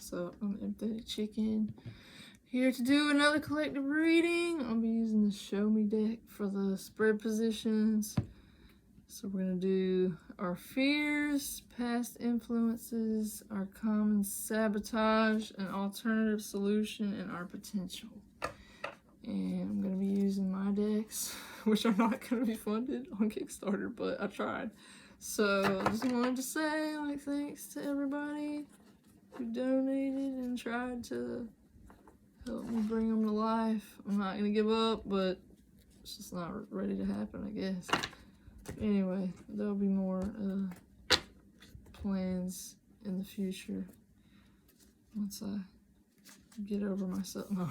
So I'm Empathetic Chicken, here to do another collective reading. I'll be using the Show Me deck for the spread positions. So we're going to do our fears, past influences, our common sabotage, an alternative solution, and our potential. And I'm going to be using my decks, which are not going to be funded on Kickstarter, but I tried. So I just wanted to say, thanks to everybody who donated and tried to help me bring them to life. I'm not going to give up, but it's just not ready to happen, I guess. Anyway, there'll be more plans in the future once I get over myself. No,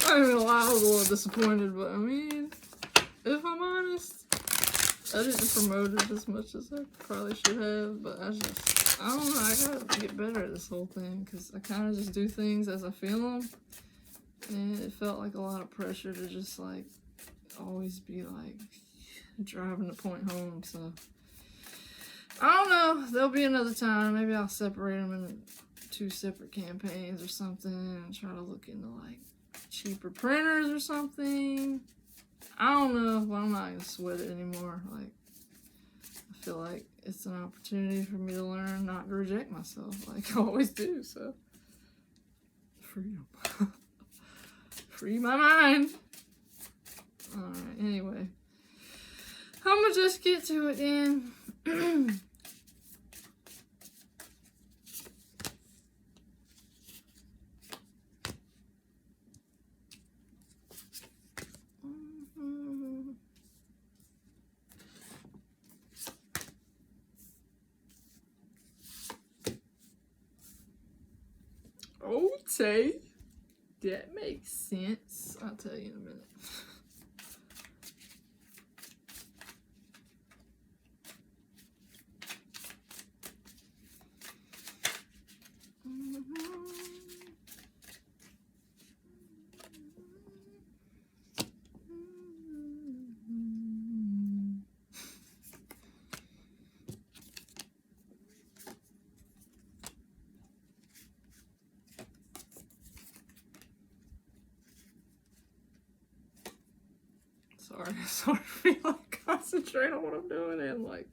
I mean, I was a little disappointed, but I mean, if I'm honest, I didn't promote it as much as I probably should have, but I don't know, I gotta get better at this whole thing, because I kind of just do things as I feel them, and it felt like a lot of pressure to just, always be, driving the point home, so, I don't know, there'll be another time. Maybe I'll separate them into 2 separate campaigns or something, and try to look into, cheaper printers or something. I don't know, but I'm not gonna sweat it anymore. I feel like it's an opportunity for me to learn not to reject myself, like I always do, so. Freedom. Free my mind. Alright, anyway. I'm gonna just get to it then. Okay, that makes sense. I'll tell you in a minute. Sorry for me, concentrate on what I'm doing and,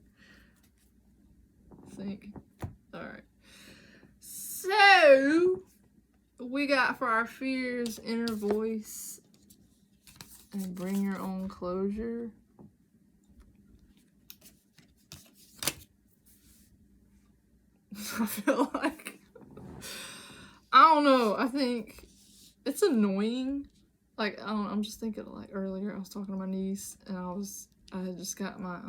think. Alright. So, we got for our fears, inner voice, and bring your own closure. I feel like, I don't know, I think it's annoying. I'm just thinking, earlier I was talking to my niece, and I had just got my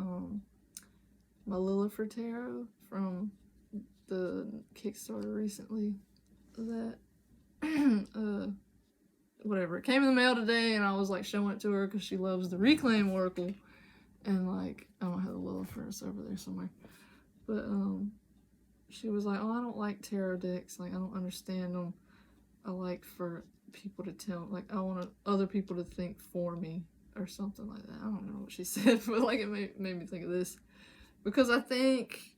my Illusory tarot from the Kickstarter recently. That whatever, it came in the mail today, and I was showing it to her because she loves the Reclaim Oracle, and I don't have the Illusory, it's over there somewhere, but she was like, oh, I don't like tarot decks, I don't understand them. I like for people to tell, I want other people to think for me or something like that. I don't know what she said, but it made me think of this, because I think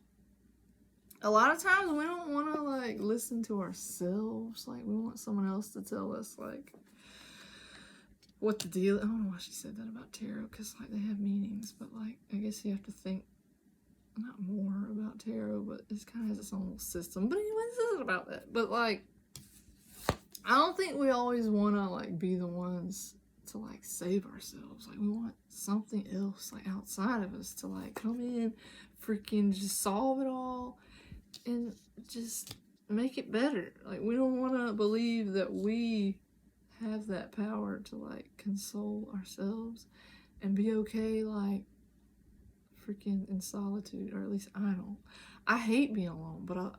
a lot of times we don't want to listen to ourselves. We want someone else to tell us what the deal. I don't know why she said that about tarot, because they have meanings, but I guess you have to think not more about tarot, but it kind of has its own little system. But anyway, this isn't about that, but I don't think we always want to, be the ones to, save ourselves. We want something else, outside of us to, come in, freaking just solve it all, and just make it better. We don't want to believe that we have that power to, console ourselves and be okay, freaking in solitude, or at least I don't. I hate being alone, but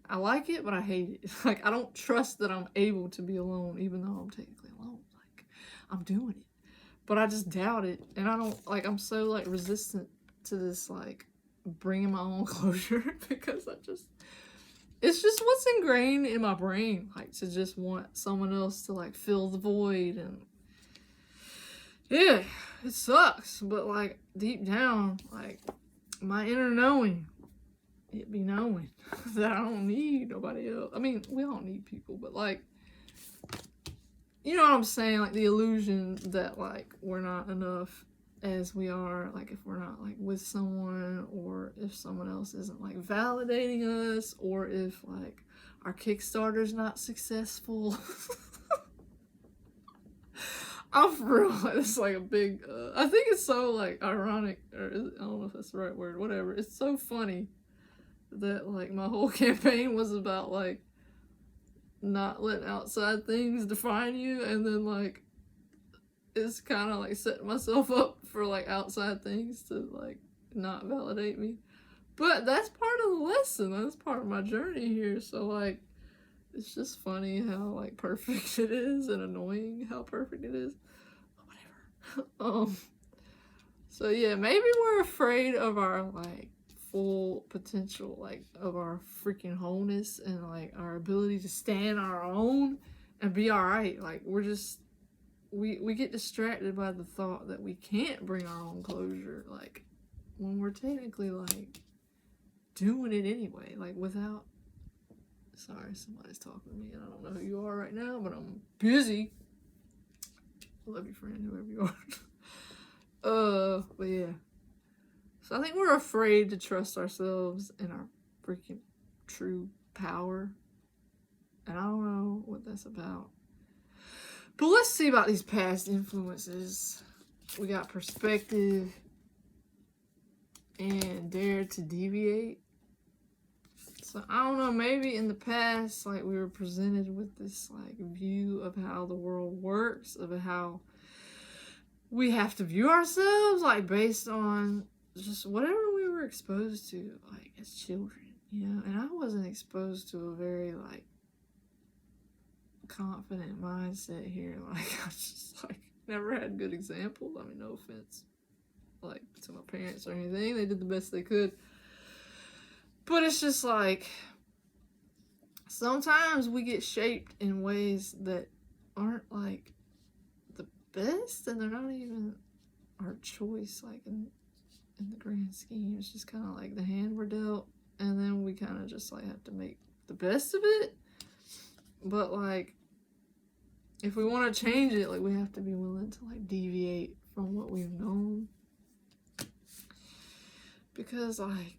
I like it, but I hate it. I don't trust that I'm able to be alone, even though I'm technically alone. I'm doing it, but I just doubt it, and I don't, I'm so, resistant to this, bringing my own closure, because it's just what's ingrained in my brain, to just want someone else to, fill the void, and, yeah, it sucks, but, deep down, my inner knowing it be knowing that I don't need nobody else. I mean, we all need people, but like, you know what I'm saying? Like the illusion that like we're not enough as we are, like if we're not like with someone, or if someone else isn't like validating us, or if like our Kickstarter's not successful. I'm for real, it's like a big, I think it's so like ironic, or I don't know if that's the right word, whatever. It's so funny that like my whole campaign was about like not letting outside things define you, and then like it's kind of like setting myself up for like outside things to like not validate me. But that's part of the lesson, that's part of my journey here. So like, it's just funny how like perfect it is, and annoying how perfect it is. Whatever. So yeah, maybe we're afraid of our like full potential, like of our freaking wholeness, and like our ability to stand on our own and be all right. Like we're just, we get distracted by the thought that we can't bring our own closure, like when we're technically like doing it anyway, like without, sorry, somebody's talking to me and I don't know who you are right now, but I'm busy. I love you, friend, whoever you are. But yeah. So I think we're afraid to trust ourselves and our freaking true power. And I don't know what that's about. But let's see about these past influences. We got perspective and dare to deviate. So I don't know, maybe in the past, like we were presented with this like view of how the world works, of how we have to view ourselves, like based on just whatever we were exposed to, like as children, you know. And I wasn't exposed to a very like confident mindset here. Like I just like never had good examples. I mean, no offense like to my parents or anything, they did the best they could. But it's just like, sometimes we get shaped in ways that aren't like the best, and they're not even our choice, like in the grand scheme. It's just kind of like the hand we're dealt, and then we kind of just like have to make the best of it. But like, if we want to change it, like we have to be willing to like deviate from what we've known, because like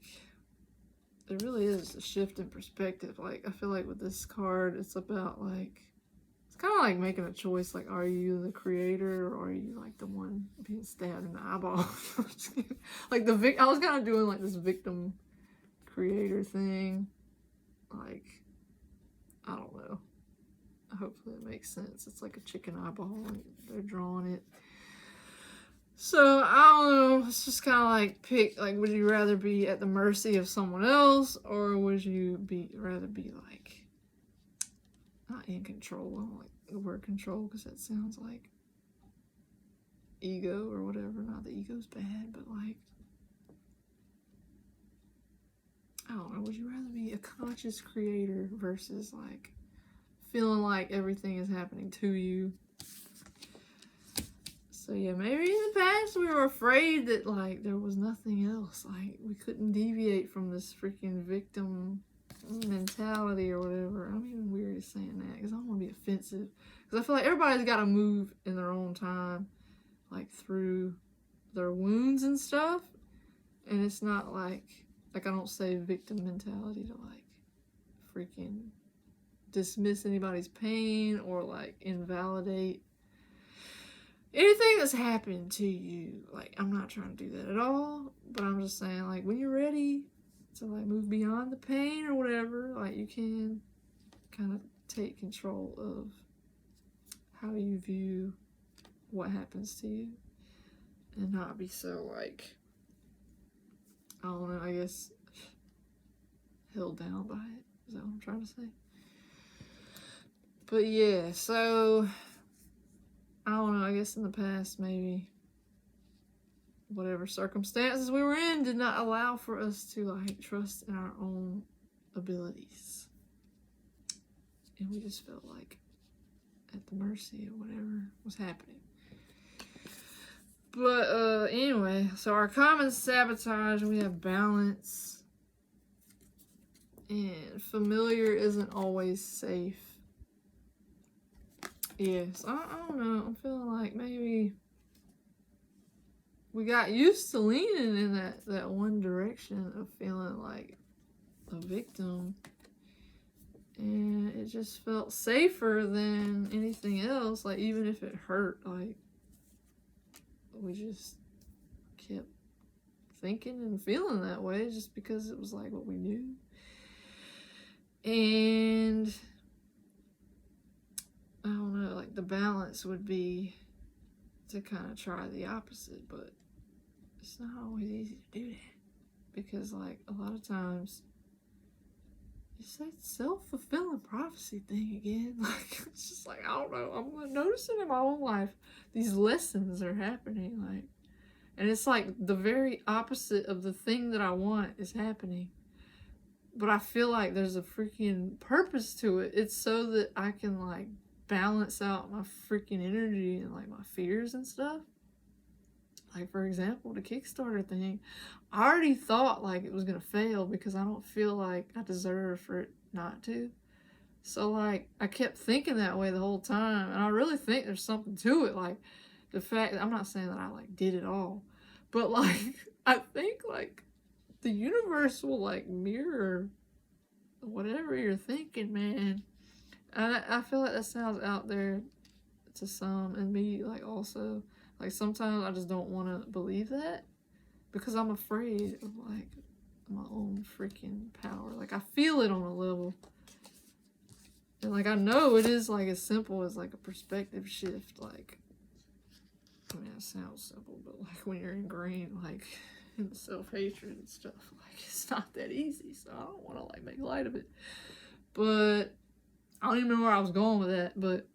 it really is a shift in perspective. Like I feel like with this card, it's about like, it's kind of like making a choice. Like, are you the creator, or are you like the one being stabbed in the eyeball? Like I was kind of doing like this victim creator thing. Like, I don't know. Hopefully it makes sense. It's like a chicken eyeball, like they're drawing it. So I don't know, it's just kind of like pick, like would you rather be at the mercy of someone else, or would you rather be like not in control? I don't like the word control because that sounds like ego or whatever. Not that ego's bad, but like, I don't know, would you rather be a conscious creator versus like feeling like everything is happening to you? So yeah, maybe in the past we were afraid that like there was nothing else, like we couldn't deviate from this freaking victim mentality or whatever. I'm even weird saying that because I don't want to be offensive, because I feel like everybody's got to move in their own time, like through their wounds and stuff. And it's not like I don't say victim mentality to like freaking dismiss anybody's pain or like invalidate anything that's happened to you. Like, I'm not trying to do that at all, but I'm just saying, like, when you're ready to like move beyond the pain or whatever, like you can kind of take control of how you view what happens to you, and not be so like, I don't know, I guess held down by it. Is that what I'm trying to say? But yeah, so I don't know, I guess in the past, maybe whatever circumstances we were in did not allow for us to like trust in our own abilities. And we just felt like at the mercy of whatever was happening. But anyway, so our common sabotage, we have balance And familiar isn't always safe. Yes, I don't know. I'm feeling like maybe we got used to leaning in that one direction of feeling like a victim. And it just felt safer than anything else. Like, even if it hurt, like, we just kept thinking and feeling that way just because it was like what we knew. And I don't know, like the balance would be to kind of try the opposite, but it's not always easy to do that because, like, a lot of times it's that self-fulfilling prophecy thing again. Like, it's just like, I don't know, I'm noticing in my own life these lessons are happening, like, and it's like the very opposite of the thing that I want is happening, but I feel like there's a freaking purpose to it. It's so that I can, like, balance out my freaking energy and, like, my fears and stuff. Like, for example, the Kickstarter thing, I already thought, like, it was gonna fail because I don't feel like I deserve for it not to. So, like, I kept thinking that way the whole time, and I really think there's something to it. Like, the fact that I'm not saying that I, like, did it all, but, like, I think, like, the universe will, like, mirror whatever you're thinking, man. And I feel like that sounds out there to some, and me, like, also. Like, sometimes I just don't want to believe that because I'm afraid of, like, my own freaking power. Like, I feel it on a level. And, like, I know it is, like, as simple as, like, a perspective shift. Like, I mean, it sounds simple, but, like, when you're ingrained, like, in self-hatred and stuff, like, it's not that easy. So I don't want to, like, make light of it. But I don't even know where I was going with that, but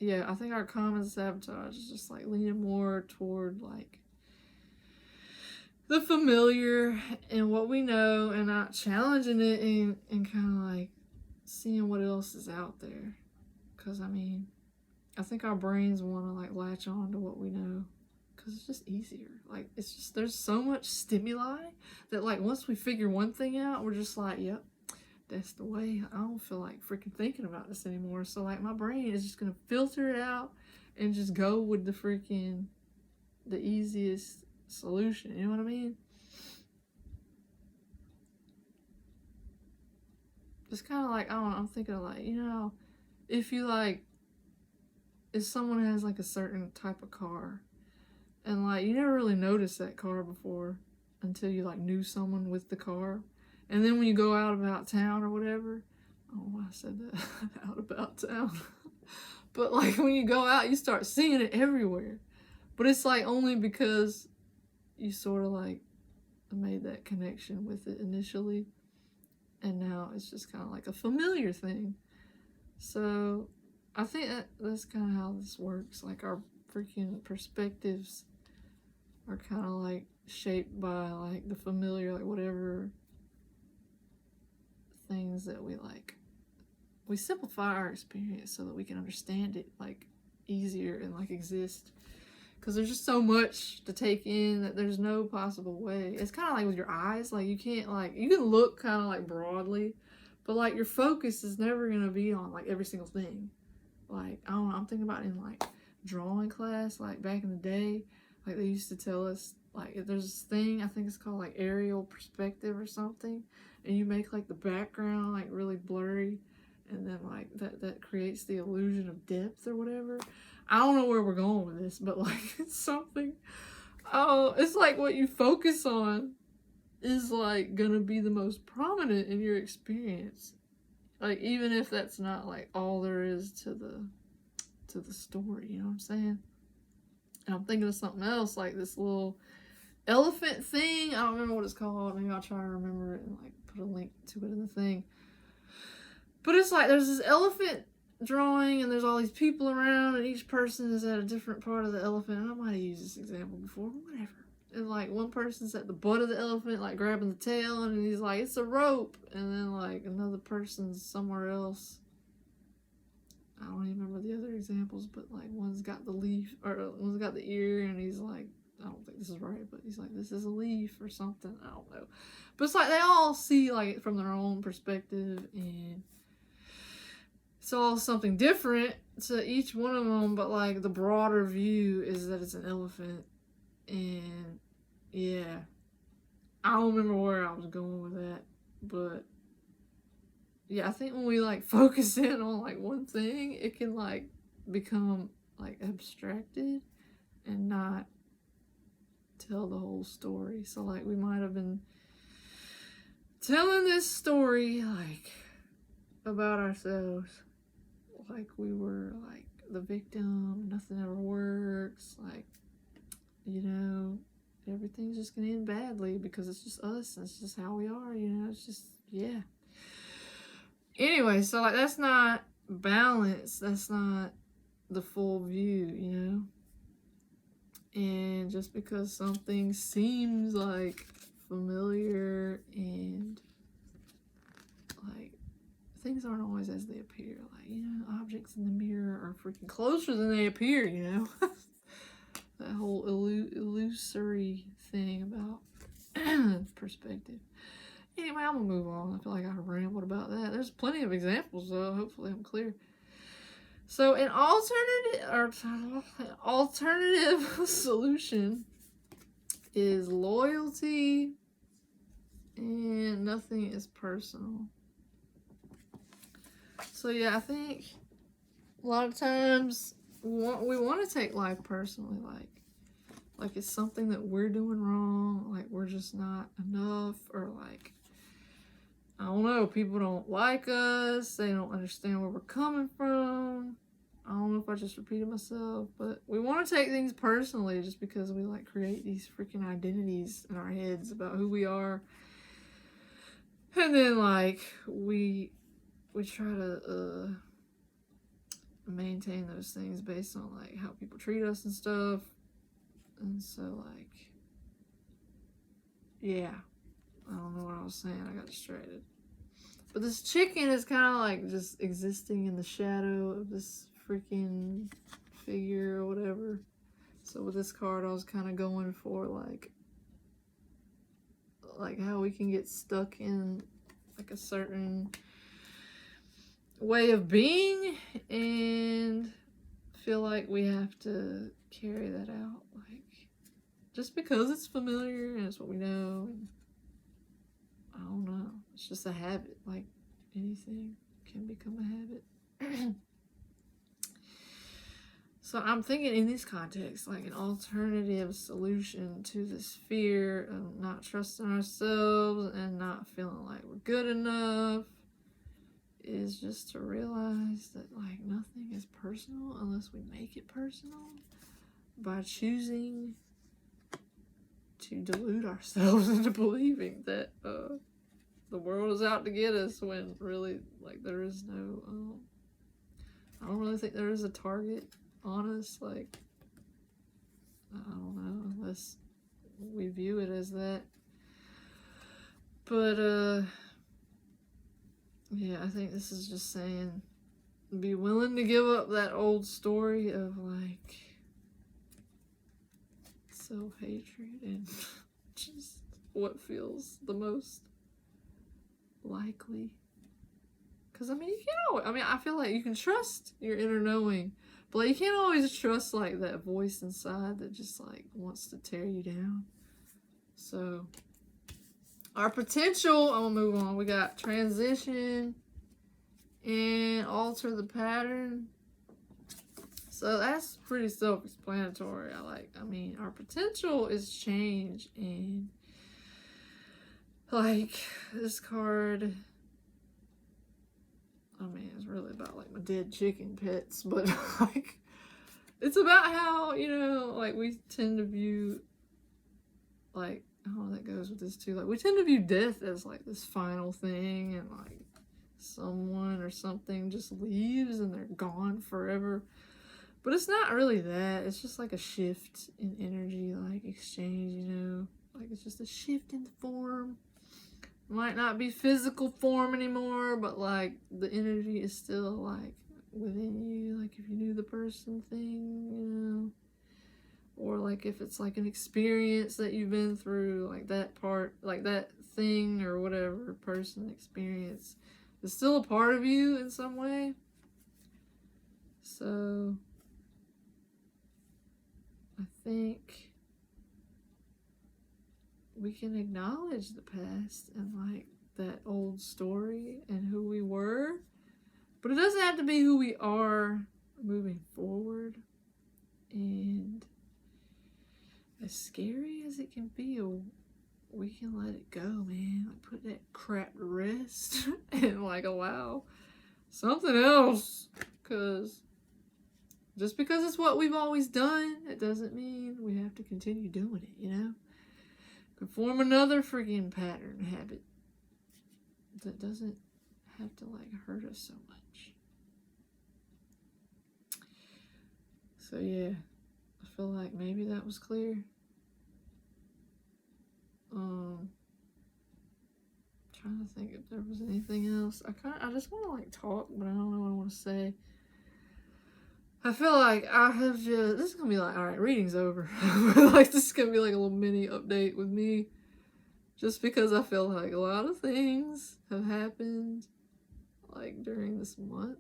yeah, I think our common sabotage is just, like, leaning more toward, like, the familiar and what we know and not challenging it and kind of, like, seeing what else is out there. Because, I mean, I think our brains want to, like, latch on to what we know because it's just easier. Like, it's just, there's so much stimuli that, like, once we figure one thing out, we're just like, yep, that's the way. I don't feel like freaking thinking about this anymore. So, like, my brain is just going to filter it out and just go with the easiest solution. You know what I mean? Just kind of like, I don't know, I'm thinking of, like, you know, if someone has, like, a certain type of car and, like, you never really noticed that car before until you, like, knew someone with the car. And then when you go out about town or whatever, I don't know why I said that, out about town. But, like, when you go out, you start seeing it everywhere. But it's, like, only because you sort of, like, made that connection with it initially. And now it's just kind of like a familiar thing. So I think that's kind of how this works. Like, our freaking perspectives are kind of, like, shaped by, like, the familiar, like, whatever things that we simplify our experience so that we can understand it, like, easier and, like, exist. Because there's just so much to take in that there's no possible way. It's kind of like with your eyes. Like, you can't, like, you can look kind of, like, broadly, but, like, your focus is never going to be on, like, every single thing. Like, I don't know, I'm thinking about in, like, drawing class, like, back in the day, like, they used to tell us, like, if there's this thing, I think it's called, like, aerial perspective or something, and you make, like, the background, like, really blurry, and then, like, that creates the illusion of depth or whatever. I don't know where we're going with this, but, like, it's something, oh, it's like what you focus on is, like, gonna be the most prominent in your experience. Like, even if that's not, like, all there is to the story, you know what I'm saying? And I'm thinking of something else, like this little elephant thing. I don't remember what it's called. Maybe I'll try to remember it and, like, put a link to it in the thing. But it's like there's this elephant drawing and there's all these people around and each person is at a different part of the elephant. And I might have used this example before, but whatever. And, like, one person's at the butt of the elephant, like, grabbing the tail, and he's like, it's a rope. And then, like, another person's somewhere else. I don't even remember the other examples, but, like, one's got the leaf, or one's got the ear, and he's, like, I don't think this is right, but he's like, this is a leaf or something. I don't know. But it's like they all see like it from their own perspective, and it's all something different to each one of them, but like the broader view is that it's an elephant. And yeah, I don't remember where I was going with that, but yeah, I think when we like focus in on like one thing, it can like become like abstracted and not tell the whole story. So like we might have been telling this story like about ourselves, like we were like the victim, nothing ever works, like, you know, everything's just gonna end badly because it's just us and it's just how we are, you know, it's just, yeah. Anyway, so like that's not balance, that's not the full view, you know. And just because something seems like familiar and like things aren't always as they appear, like, you know, objects in the mirror are freaking closer than they appear, you know. That whole illusory thing about perspective. Anyway, I'm gonna move on. I feel like I rambled about that. There's plenty of examples though. Hopefully I'm clear. So an alternative solution is loyalty and nothing is personal. So yeah, I think a lot of times we want to take life personally, like it's something that we're doing wrong, like we're just not enough, or like, I don't know, people don't like us, they don't understand where we're coming from. I don't know if I just repeated myself, but we want to take things personally just because we like create these freaking identities in our heads about who we are. And then like we try to maintain those things based on like how people treat us and stuff. And so like, yeah, I don't know what I was saying, I got distracted. But this chicken is kind of like just existing in the shadow of this freaking figure or whatever. So with this card I was kind of going for like how we can get stuck in like a certain way of being and feel like we have to carry that out, like just because it's familiar and it's what we know, and I don't know, it's just a habit, like anything can become a habit. So I'm thinking in this context, like an alternative solution to this fear of not trusting ourselves and not feeling like we're good enough is just to realize that like nothing is personal unless we make it personal by choosing to delude ourselves into believing that the world is out to get us, when really like there is no I don't really think there is a target on us, like I don't know, unless we view it as that. But yeah, I think this is just saying be willing to give up that old story of like self-hatred and just what feels the most likely. Because I mean, you can't always, I mean, I feel like you can trust your inner knowing, but like, you can't always trust like that voice inside that just like wants to tear you down. So our potential, I'm gonna move on. We got transition and alter the pattern. So that's pretty self-explanatory. I mean, our potential is change, and like this card, I mean, it's really about like my dead chicken pets, but like it's about how, you know, like we tend to view like, oh, that goes with this too. Like we tend to view death as like this final thing, and like someone or something just leaves and they're gone forever. But it's not really that. It's just like a shift in energy, like exchange, you know? Like it's just a shift in the form. Might not be physical form anymore, but like the energy is still like within you. Like if you knew the person thing, you know? or like if it's like an experience that you've been through, like that part, like that thing or whatever person experience is still a part of you in some way. So I think we can acknowledge the past and like that old story and who we were, but it doesn't have to be who we are moving forward. And as scary as it can feel, we can let it go, man. Like, put that crap to rest and like allow something else. Because just because it's what we've always done, it doesn't mean we have to continue doing it, you know? Could form another freaking pattern, habit that doesn't have to like hurt us so much. So yeah, I feel like maybe that was clear. Trying to think if there was anything else. I just want to like talk, but I don't know what I want to say. I feel like I have just, this is gonna be like, all right, reading's over. Like, this is gonna be like a little mini update with me, just because I feel like a lot of things have happened like during this month.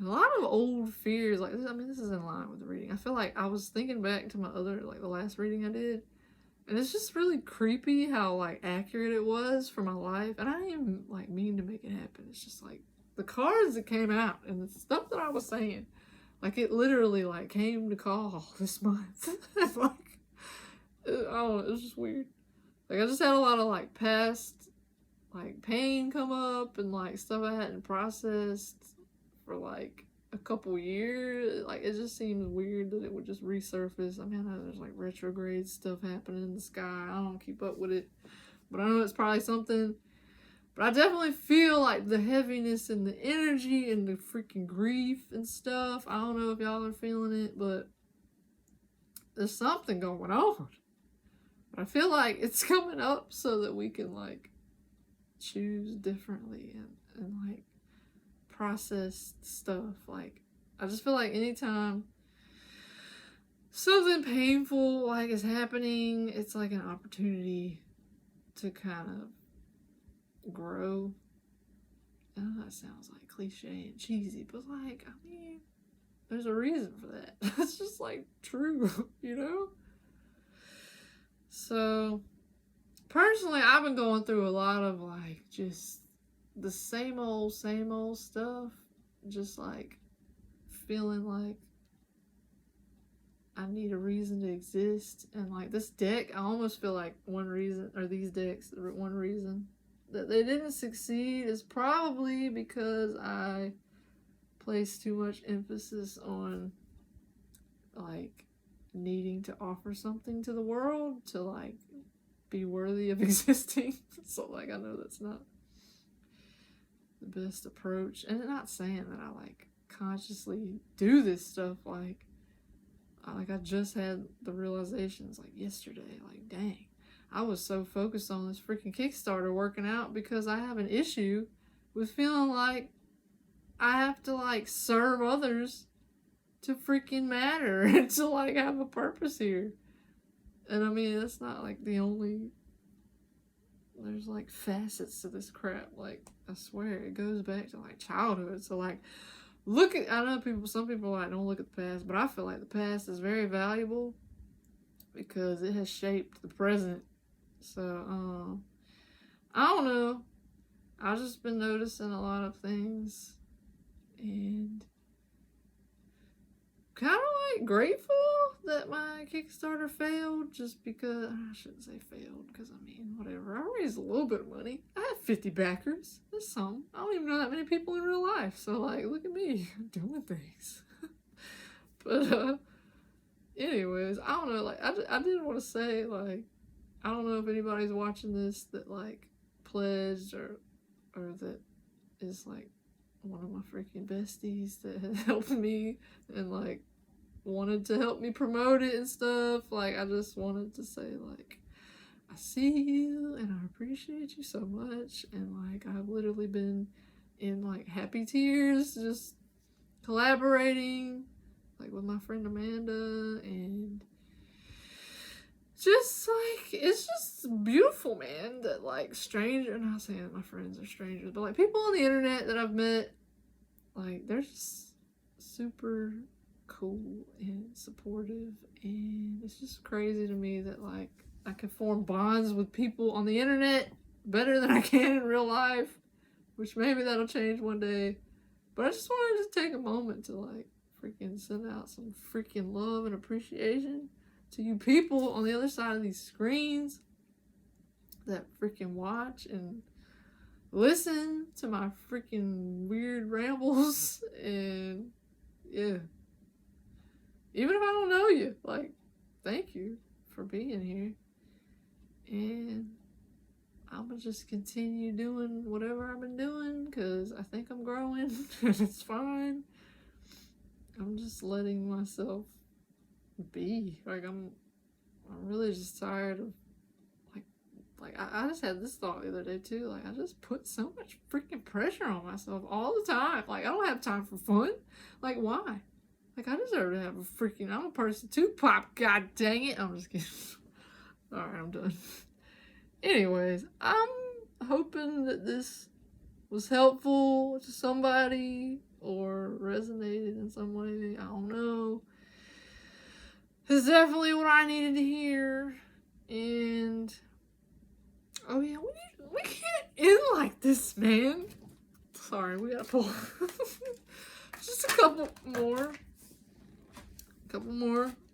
A lot of old fears, like, I mean, this is in line with the reading. I feel like I was thinking back to my other, like, the last reading I did, and it's just really creepy how, like, accurate it was for my life. And I didn't even, like, mean to make it happen. It's just, like, the cards that came out and the stuff that I was saying, like, it literally, like, came to call this month. Like, I don't know, it was just weird. Like, I just had a lot of, like, past, like, pain come up and, like, stuff I hadn't processed for, like, a couple years. Like, it just seems weird that it would just resurface. I mean, I know there's like retrograde stuff happening in the sky. I don't keep up with it, but I know it's probably something. But I definitely feel like the heaviness and the energy and the freaking grief and stuff. I don't know if y'all are feeling it, but there's something going on. But I feel like it's coming up so that we can like choose differently and like process stuff. Like, I just feel like anytime something painful like is happening, it's like an opportunity to kind of grow. I know that sounds like cliche and cheesy, but like, I mean, there's a reason for that. That's just like true, you know? So personally, I've been going through a lot of like just the same old stuff. Just like feeling like I need a reason to exist. And like this deck, I almost feel like one reason, or these decks, one reason that they didn't succeed is probably because I placed too much emphasis on like needing to offer something to the world to like be worthy of existing. So like, I know that's not the best approach, and not saying that I like consciously do this stuff. Like I just had the realizations like yesterday, like dang, I was so focused on this freaking Kickstarter working out because I have an issue with feeling like I have to like serve others to freaking matter and to like have a purpose here. And I mean, that's not like the only, there's like facets to this crap. Like, I swear it goes back to like childhood. So like, look at, I know some people like don't look at the past, but I feel like the past is very valuable because it has shaped the present. So I don't know, I've just been noticing a lot of things and kind of like grateful that my Kickstarter failed, just because, I shouldn't say failed, because I mean, whatever, I raised a little bit of money. I had 50 backers. That's some. I don't even know that many people in real life, so like, look at me doing things. But anyways, I don't know, like, I did want to say, like, I don't know if anybody's watching this that like pledged or that is like one of my freaking besties that has helped me and like wanted to help me promote it and stuff. Like, I just wanted to say like, I see you and I appreciate you so much, and like I've literally been in like happy tears just collaborating like with my friend Amanda, and just like, it's just beautiful, man, that like strangers, I'm not saying that my friends are strangers, but like people on the internet that I've met, like they're just super cool and supportive, and it's just crazy to me that like I can form bonds with people on the internet better than I can in real life, which maybe that'll change one day. But I just wanted to take a moment to like freaking send out some freaking love and appreciation to you people on the other side of these screens that freaking watch and listen to my freaking weird rambles. And yeah, even if I don't know you, like, thank you for being here. And I'm gonna just continue doing whatever I've been doing because I think I'm growing and it's fine. I'm just letting myself be. Like, I'm really just tired of like I just had this thought the other day too. Like, I just put so much freaking pressure on myself all the time. Like, I don't have time for fun. Like, why? Like, I deserve to have a freaking, I'm a person to pop, god dang it. I'm just kidding. Alright, I'm done. Anyways, I'm hoping that this was helpful to somebody or resonated in some way. I don't know. It's definitely what I needed to hear. And oh yeah, we can't end like this, man. Sorry, we gotta pull just a couple more.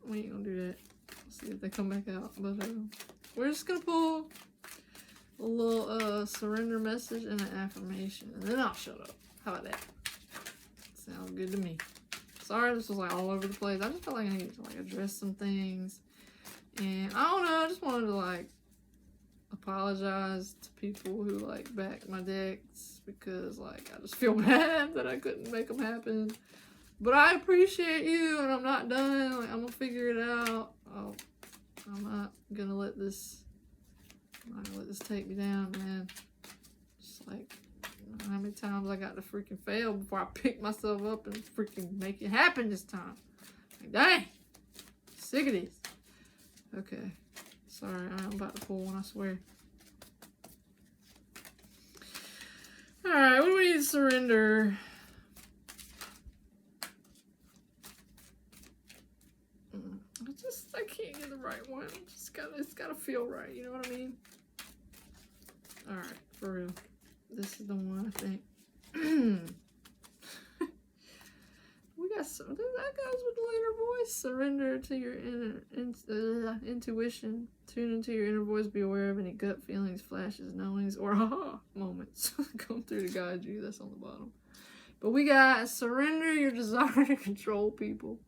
We ain't gonna do that. Let's see if they come back out. But we're just gonna pull a little surrender message and an affirmation, and then I'll shut up. How about that? Sounds good to me. Sorry, this was like all over the place. I just felt like I needed to like address some things, and I don't know. I just wanted to like apologize to people who like backed my decks because like I just feel bad that I couldn't make them happen. But I appreciate you, and I'm not done. Like, I'm gonna figure it out. I'm not gonna let this take me down, man. Just like, you know, how many times I got to freaking fail before I pick myself up and freaking make it happen this time. Like, dang, sick of these. Okay, sorry, I'm about to pull one, I swear. Alright, what do we need to surrender? I can't get the right one. It's gotta feel right, you know what I mean? Alright, for real. This is the one, I think. We got some, that goes with the later voice. Surrender to your intuition. Tune into your inner voice. Be aware of any gut feelings, flashes, knowings, or aha moments come through to guide you. That's on the bottom. But we got surrender your desire to control people.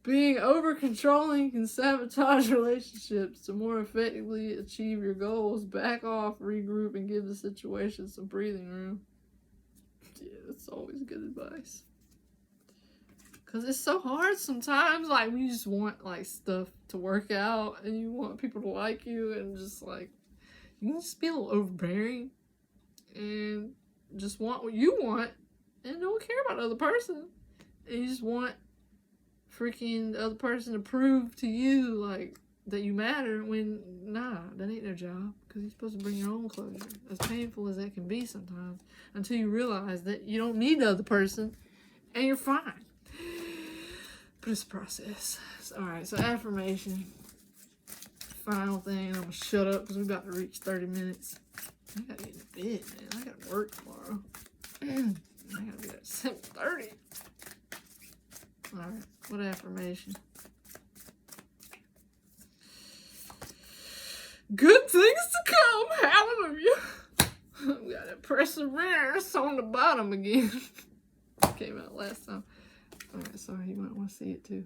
Being over-controlling can sabotage relationships. To more effectively achieve your goals, back off, regroup, and give the situation some breathing room. Yeah, that's always good advice. Because it's so hard sometimes, like, when you just want, like, stuff to work out, and you want people to like you, and just, like, you can just be a little overbearing, and just want what you want, and don't care about the other person. And you just want freaking the other person to prove to you, like, that you matter, when, nah, that ain't their job. Because you're supposed to bring your own closure. As painful as that can be sometimes. Until you realize that you don't need the other person, and you're fine. But it's a process. Alright, so affirmation. Final thing, I'm gonna shut up because we're about to reach 30 minutes. I gotta get in bed, man. I gotta work tomorrow. I gotta be at 7:30. Alright, what affirmation? Good things to come! Hallelujah! We got that perseverance on the bottom again. Came out last time. Alright, sorry, you might want to see it too.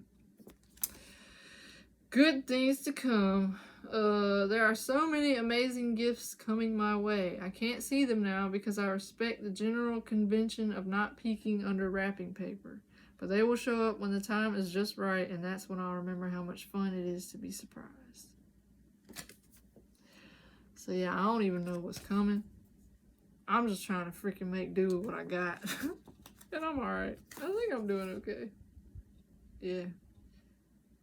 Good things to come. There are so many amazing gifts coming my way. I can't see them now because I respect the general convention of not peeking under wrapping paper. But they will show up when the time is just right, and that's when I'll remember how much fun it is to be surprised. So yeah, I don't even know what's coming. I'm just trying to freaking make do with what I got. And I'm alright. I think I'm doing okay. Yeah.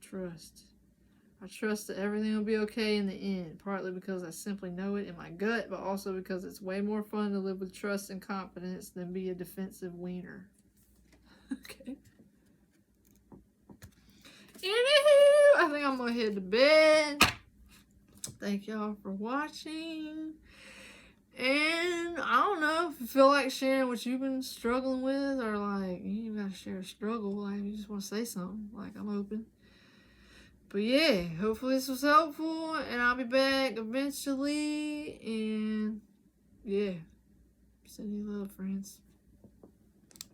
Trust. I trust that everything will be okay in the end, partly because I simply know it in my gut, but also because it's way more fun to live with trust and confidence than be a defensive wiener. Okay. Anywho, I think I'm going to head to bed. Thank y'all for watching. And I don't know if you feel like sharing what you've been struggling with, or like you gotta share a struggle, like you just want to say something, like I'm open. But yeah, hopefully this was helpful, and I'll be back eventually. And yeah, send you love, friends.